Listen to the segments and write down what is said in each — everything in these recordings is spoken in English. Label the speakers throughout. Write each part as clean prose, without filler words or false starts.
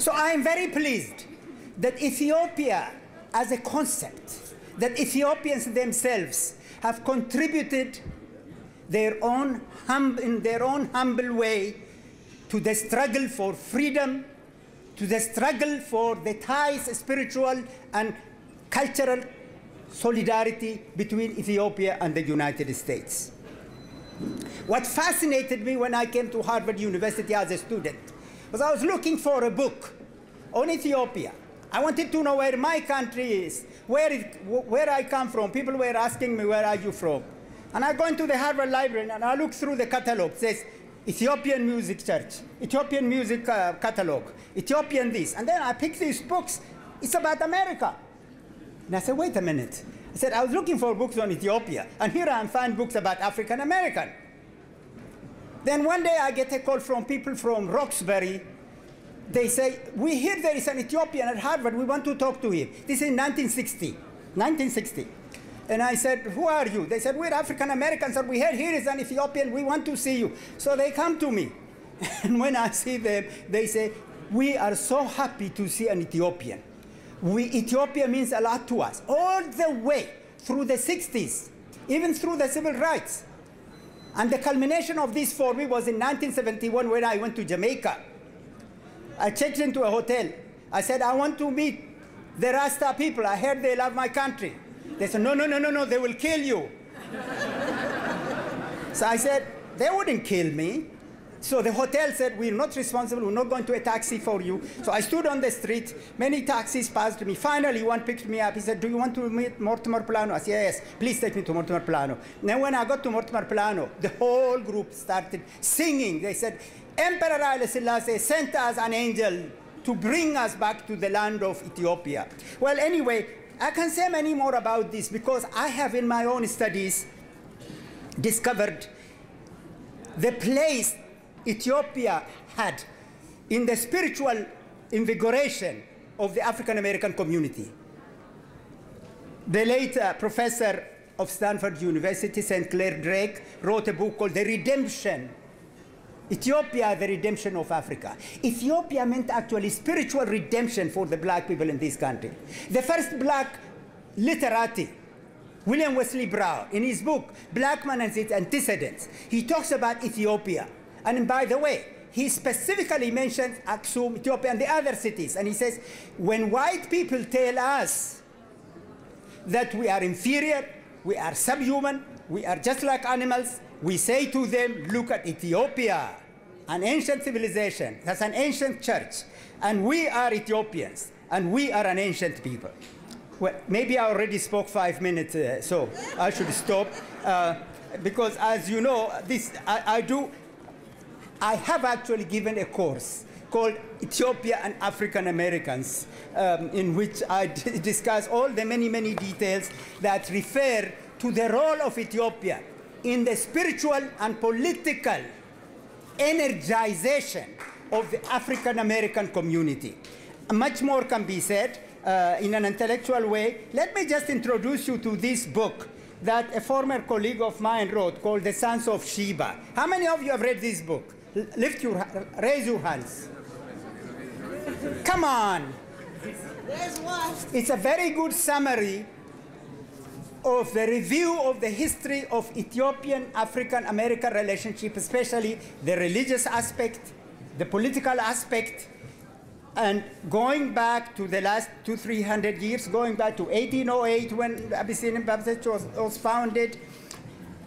Speaker 1: So I am very pleased that Ethiopia as a concept, that Ethiopians themselves have contributed in their own humble way to the struggle for freedom, to the struggle for the ties, spiritual and cultural solidarity between Ethiopia and the United States. What fascinated me when I came to Harvard University as a student was I was looking for a book on Ethiopia. I wanted to know where my country is, where I come from. People were asking me, where are you from? And I go into the Harvard Library and I look through the catalog. It says, Ethiopian Music Church, Ethiopian Music Catalog, Ethiopian this. And then I pick these books. It's about America. And I said, wait a minute. I said, I was looking for books on Ethiopia, and here I find books about African American. Then one day I get a call from people from Roxbury. They say, we hear there is an Ethiopian at Harvard. We want to talk to him. This is in 1960. And I said, who are you? They said, we're African Americans, and we heard here is an Ethiopian. We want to see you. So they come to me. And when I see them, they say, we are so happy to see an Ethiopian. Ethiopia means a lot to us, all the way through the 60s, even through the civil rights. And the culmination of this for me was in 1971 when I went to Jamaica. I checked into a hotel. I said, I want to meet the Rasta people. I heard they love my country. They said, no, they will kill you. So I said, they wouldn't kill me. So the hotel said, we're not responsible, we're not going to a taxi for you. So I stood on the street, many taxis passed me. Finally, one picked me up. He said, do you want to meet Mortimer Plano? I said, yes, please take me to Mortimer Plano. Then when I got to Mortimer Plano, the whole group started singing. They said, Emperor Haile Selassie sent us an angel to bring us back to the land of Ethiopia. Well, anyway, I can say many more about this because I have in my own studies discovered the place Ethiopia had in the spiritual invigoration of the African American community. The late professor of Stanford University, St. Clair Drake, wrote a book called The Redemption. Ethiopia, the redemption of Africa. Ethiopia meant actually spiritual redemption for the black people in this country. The first black literati, William Wesley Brown, in his book, Black Man and Its Antecedents, he talks about Ethiopia. And by the way, he specifically mentions Aksum, Ethiopia, and the other cities. And he says, when white people tell us that we are inferior, we are subhuman, we are just like animals, we say to them, look at Ethiopia, an ancient civilization, that's an ancient church, and we are Ethiopians, and we are an ancient people. Well, maybe I already spoke 5 minutes, so I should stop, because as you know, I have actually given a course called Ethiopia and African Americans, in which I discuss all the many details that refer to the role of Ethiopia in the spiritual and political energization of the African American community. Much more can be said in an intellectual way. Let me just introduce you to this book that a former colleague of mine wrote called The Sons of Sheba. How many of you have read this book? Raise your hands. Come on.
Speaker 2: There's one.
Speaker 1: It's a very good summary of the review of the history of Ethiopian African-American relationship, especially the religious aspect, the political aspect, and going back to the last 200-300 years, going back to 1808 when Abyssinian Baptist was founded.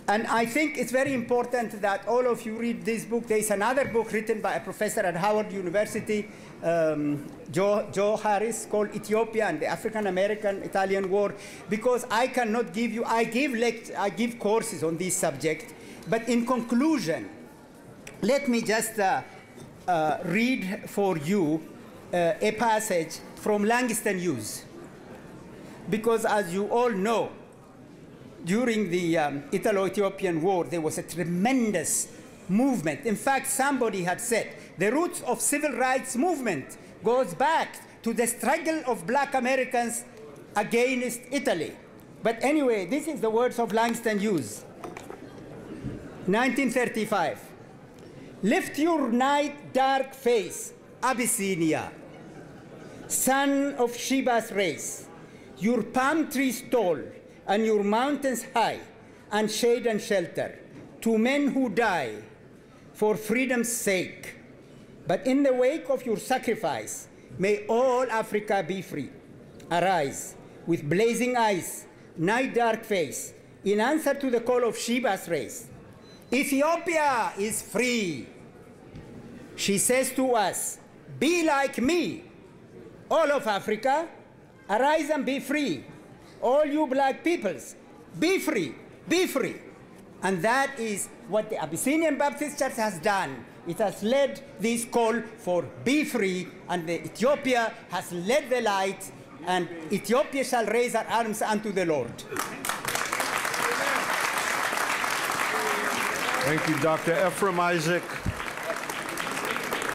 Speaker 1: And I think it's very important that all of you read this book. There is another book written by a professor at Howard University, Joe Harris, called Ethiopia and the African-American-Italian War, because I cannot give you, I give courses on this subject, but in conclusion, let me just read for you a passage from Langston Hughes, because as you all know, during the Italo-Ethiopian War, there was a tremendous movement. In fact, somebody had said, the roots of civil rights movement goes back to the struggle of black Americans against Italy. But anyway, this is the words of Langston Hughes, 1935. Lift your night dark face, Abyssinia. son of Sheba's race. Your palm trees tall, and your mountains high, and shade and shelter, to men who die for freedom's sake. But in the wake of your sacrifice, may all Africa be free. Arise with blazing eyes, night dark face, in answer to the call of Sheba's race. Ethiopia is free. She says to us, be like me. All of Africa, arise and be free. All you black peoples, be free, be free. And that is what the Abyssinian Baptist Church has done. It has led this call for be free, and Ethiopia has led the light, and Ethiopia shall raise her arms unto the Lord.
Speaker 3: Thank you, Dr. Ephraim Isaac.